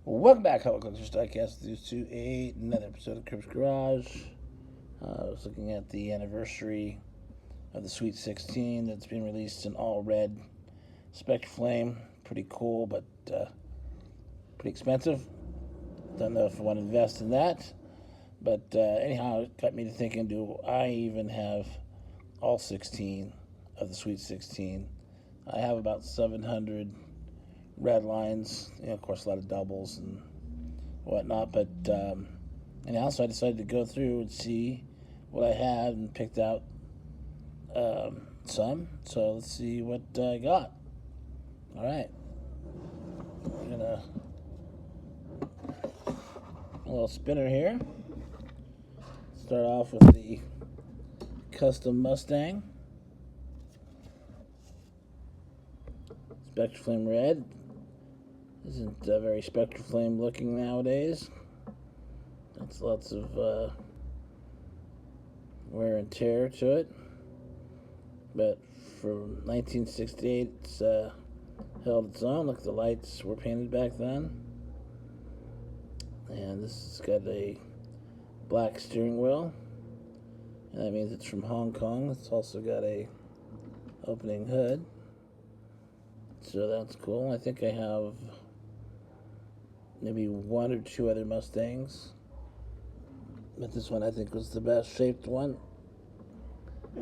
Welcome back, Hello Collectors Diecast. This to another episode of Crib's Garage. I was looking at the anniversary of the Sweet 16 that's being released in all red Spectre Flame. Pretty cool, but pretty expensive. Don't know if I want to invest in that. But anyhow, it got me to thinking, do I even have all 16 of the Sweet 16? I have about 700 red lines, of course, a lot of doubles and whatnot. But anyhow, so I decided to go through and see what I had and picked out some. So let's see what I got. All right, we're gonna a little spinner here. Start off with the custom Mustang, Spectre Flame Red. Isn't very Spectre Flame looking nowadays. That's lots of wear and tear to it. But from 1968, it's held its own. Look, the lights were painted back then. And this has got a black steering wheel. And that means it's from Hong Kong. It's also got a opening hood. So that's cool. I think I have maybe one or two other Mustangs. But this one I think was the best shaped one.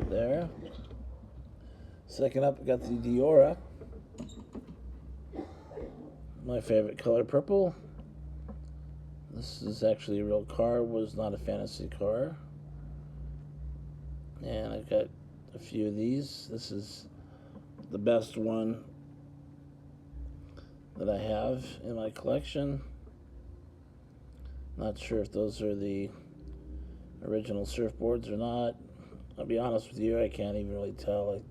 There. Second up, we got the Diora. My favorite color, purple. This is actually a real car, was not a fantasy car. And I've got a few of these. This is the best one that I have in my collection. Not sure if those are the original surfboards or not. I'll be honest with you, I can't even really tell. I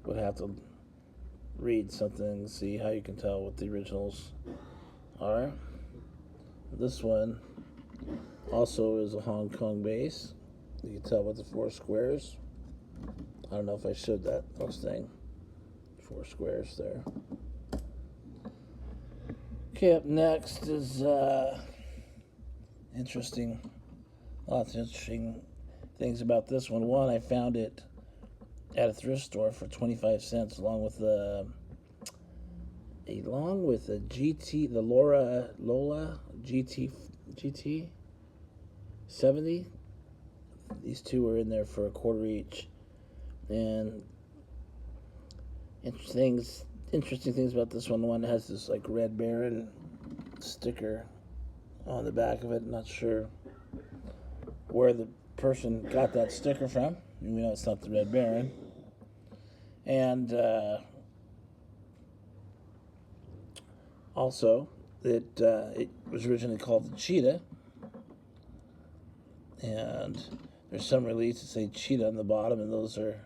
would have to read something and see how you can tell what the originals are. This one also is a Hong Kong base. You can tell with the four squares. I don't know if I showed that Mustang. Four squares there. Okay, up next is lots of interesting things about this one. One, I found it at a thrift store for 25 cents along with a GT, the Lola GT 70. These two were in there for a quarter each. And interesting things about this one. The one has this like Red Baron sticker on the back of it. Not sure where the person got that sticker from. We know it's not the Red Baron. And also, it was originally called the Cheetah. And there's some releases that say Cheetah on the bottom, and those are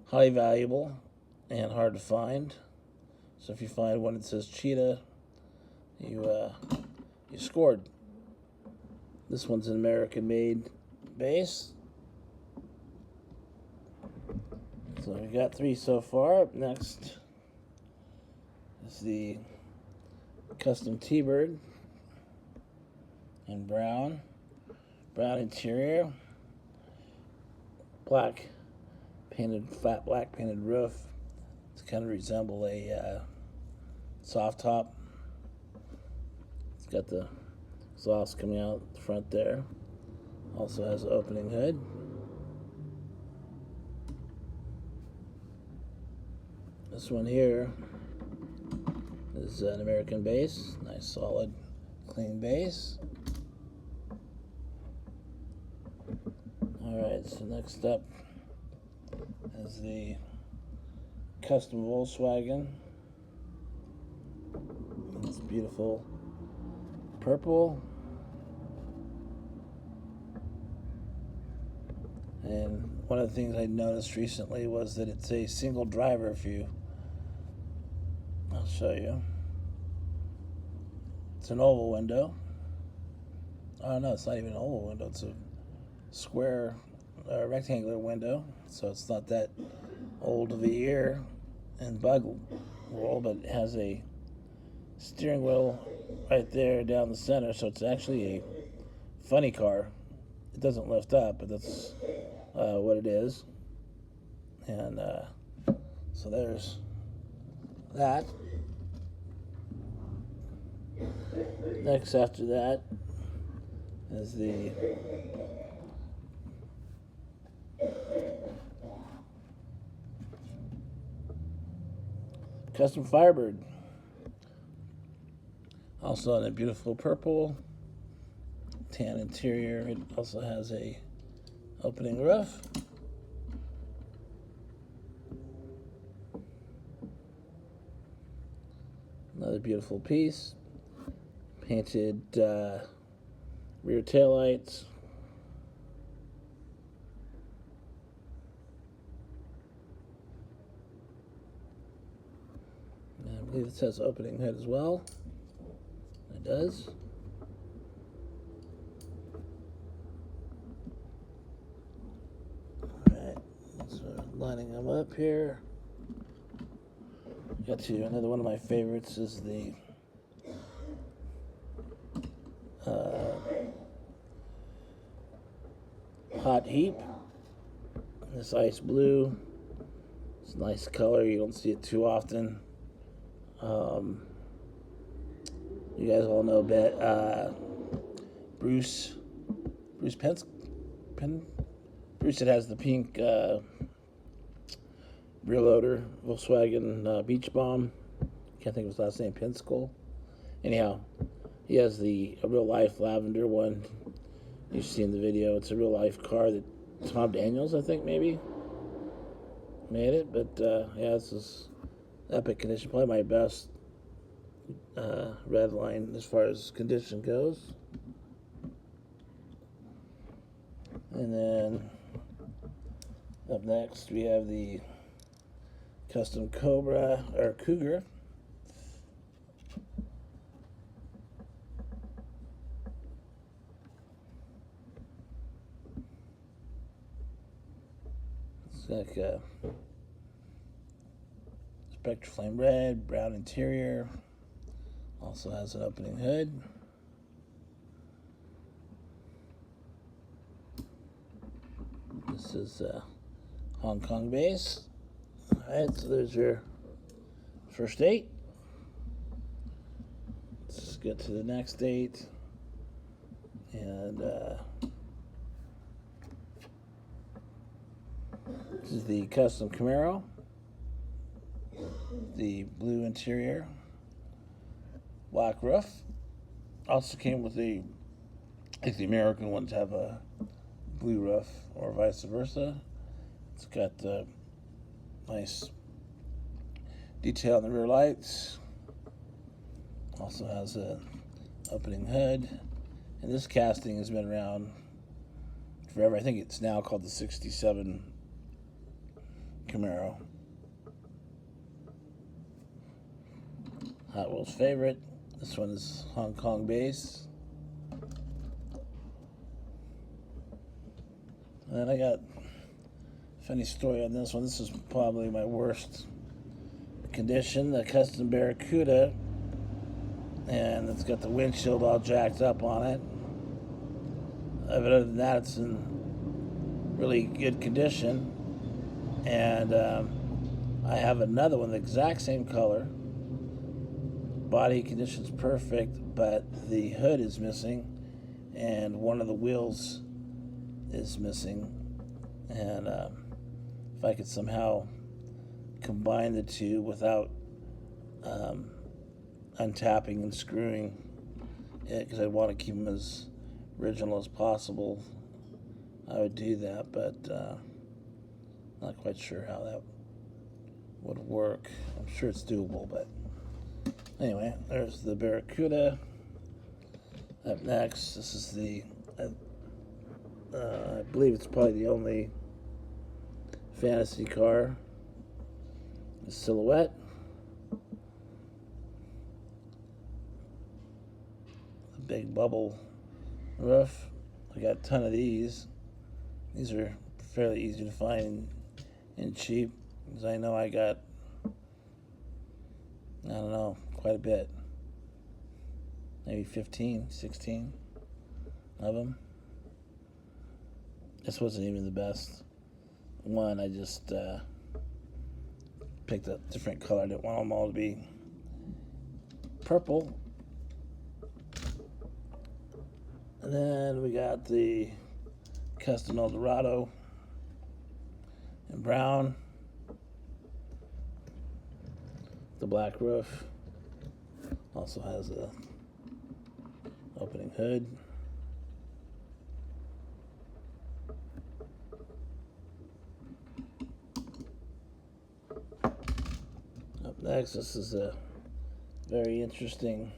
highly valuable and hard to find. So if you find one that says Cheetah, you scored. This one's an American-made base. So we got three so far. Up next is the custom T-Bird in brown interior, flat black painted roof. To kind of resemble a soft top. It's got the exhaust coming out the front there. Also has an opening hood. This one here is an American base. Nice, solid, clean base. Alright, so next up is the custom Volkswagen. It's beautiful purple. And one of the things I noticed recently was that it's a single driver view. I'll show you. It's an oval window. Oh no, it's not even an oval window. It's a square, rectangular window. So it's not that old of a year in bug world, but it has a steering wheel right there down the center, so it's actually a funny car. It doesn't lift up, but that's what it is. And so there's that. Next after that is the Custom Firebird. Also in a beautiful purple, tan interior. It also has a opening roof. Another beautiful piece. Painted rear taillights. And I believe it says opening hood as well. It does. Alright, so lining them up here. Got to another one of my favorites is the Hot Heap. This ice blue. It's a nice color. You don't see it too often. You guys all know Bruce Pence. Bruce that has the pink rear loader Volkswagen Beach Bomb. Can't think of his last name. Penskoll. Anyhow, he has the real life lavender one. You've seen the video. It's a real life car that Tom Daniels, I think, maybe made it. But yeah, this is epic condition. Probably my best red line as far as condition goes. And then up next we have the Custom Cobra or Cougar. It's like a Spectra Flame Red, brown interior. Also has an opening hood. This is Hong Kong base. Alright, so there's your first date. Let's get to the next date. And this is the Custom Camaro. The blue interior. Black roof. Also came with I think the American ones have a blue roof or vice versa. It's got the nice detail in the rear lights. Also has a opening hood. And this casting has been around forever. I think it's now called the 67 Camaro. Hot Wheels favorite. This one is Hong Kong base. And I got a funny story on this one. This is probably my worst condition. The Custom Barracuda. And it's got the windshield all jacked up on it. But other than that, it's in really good condition. And I have another one, the exact same color. Body condition's perfect, but the hood is missing, and one of the wheels is missing. And if I could somehow combine the two without untapping and screwing it, because I want to keep them as original as possible, I would do that, but not quite sure how that would work. I'm sure it's doable, but anyway, there's the Barracuda. Up next, this is the, I believe it's probably the only fantasy car. The Silhouette. The big bubble roof. I got a ton of these. These are fairly easy to find and cheap, because I know I got, I don't know, quite a bit. maybe 15, 16 of them. This wasn't even the best one. I just picked a different color. I didn't want them all to be purple. And then we got the Custom Eldorado in brown. The black roof. Also has a opening hood. Up next, this is a very interesting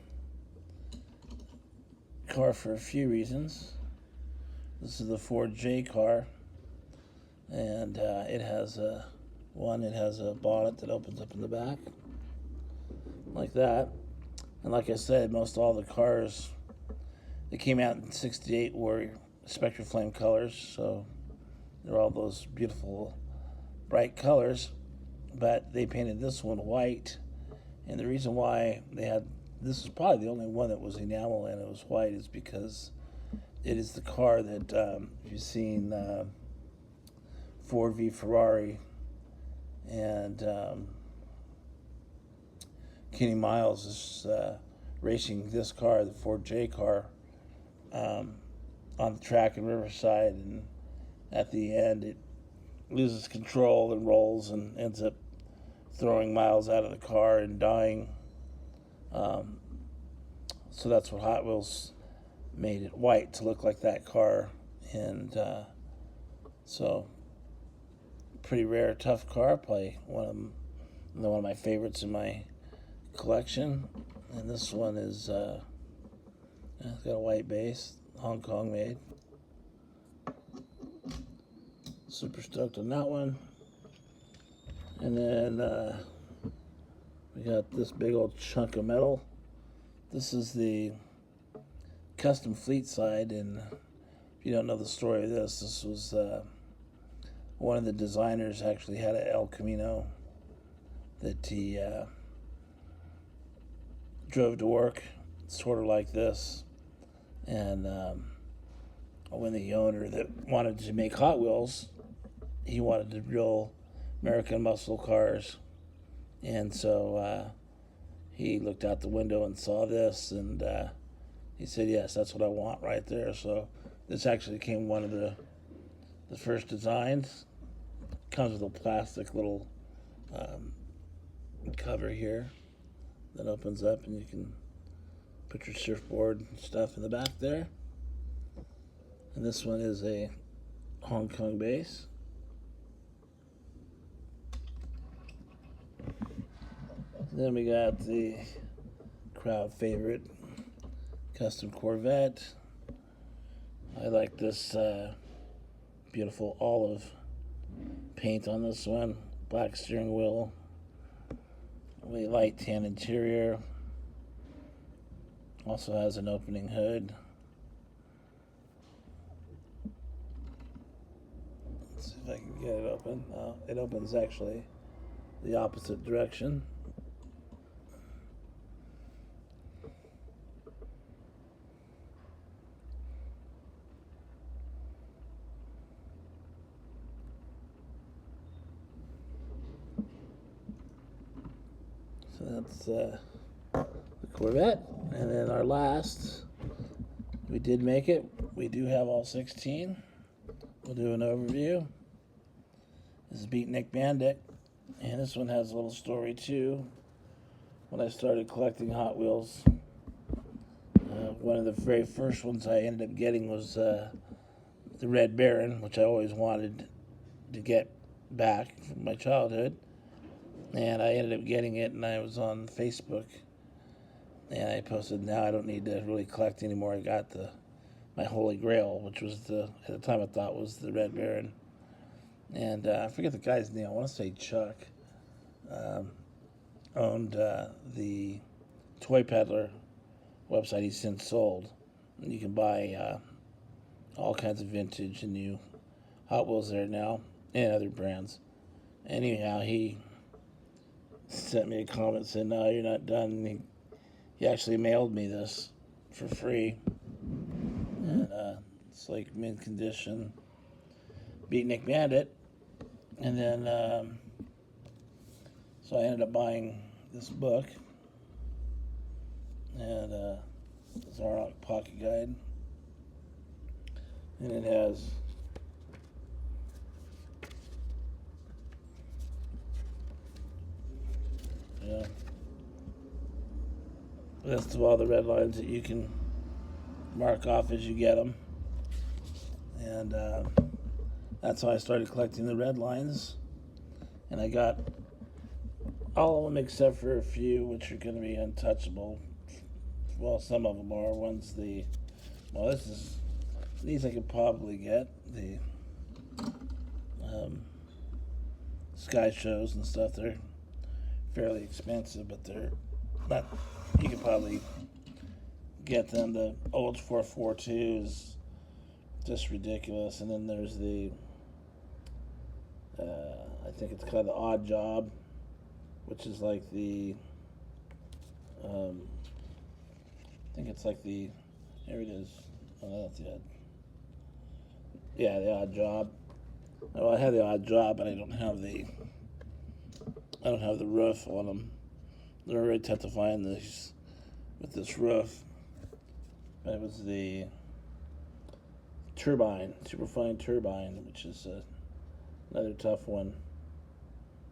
car for a few reasons. This is the Ford J car, and it has a bonnet that opens up in the back like that. And like I said, most all the cars that came out in '68 were Spectra Flame colors, so they're all those beautiful bright colors. But they painted this one white, and the reason why this is probably the only one that was enamel and it was white is because it is the car that if you've seen Ford v Ferrari and Kenny Miles is racing this car, the Ford J car, on the track in Riverside, and at the end it loses control and rolls and ends up throwing Miles out of the car and dying. So that's what Hot Wheels made it white to look like that car, and so pretty rare, tough car. Probably one of my favorites in my collection. And this one is it's got a white base, Hong Kong made. Super stoked on that one. And then we got this big old chunk of metal. This is the Custom Fleet side, and if you don't know the story of this, this was one of the designers actually had an El Camino that he drove to work, sort of like this. And when the owner that wanted to make Hot Wheels, he wanted the real American muscle cars, and so he looked out the window and saw this, and he said, yes, that's what I want right there. So this actually became one of the first designs. Comes with a plastic little cover here that opens up, and you can put your surfboard and stuff in the back there. And this one is a Hong Kong base. Then we got the crowd favorite Custom Corvette. I like this beautiful olive paint on this one. Black steering wheel. Really light tan interior. Also has an opening hood. Let's see if I can get it open. It opens actually the opposite direction. So that's the Corvette. And then our last, we did make it. We do have all 16. We'll do an overview. This is Beatnik Bandit. And this one has a little story too. When I started collecting Hot Wheels, one of the very first ones I ended up getting was the Red Baron, which I always wanted to get back from my childhood. And I ended up getting it, and I was on Facebook, and I posted, now I don't need to really collect anymore. I got my Holy Grail, which was at the time I thought was the Red Baron. And I forget the guy's name. I want to say Chuck. Owned the Toy Peddler website. He's since sold. And you can buy all kinds of vintage and new Hot Wheels there now, and other brands. Anyhow, he sent me a comment saying, no, you're not done. And he actually mailed me this for free, and it's like mint condition. Beatnik Bandit, and then so I ended up buying this book, and it's our pocket guide, and it has list of all the red lines that you can mark off as you get them, and that's how I started collecting the red lines, and I got all of them except for a few which are going to be untouchable. Well, some of them are. These I could probably get, the sky shows and stuff. They're fairly expensive, but they're not, you could probably get them. The old 442 is just ridiculous, and then there's the I think it's called the Odd Job, which is like the I think it's like the, here it is. Oh, that's the odd. Yeah, the Odd Job. Well, I have the Odd Job, but I don't have the roof on them. They're very tough to find these with this roof. But it was the Turbine, Superfine Turbine, which is another tough one.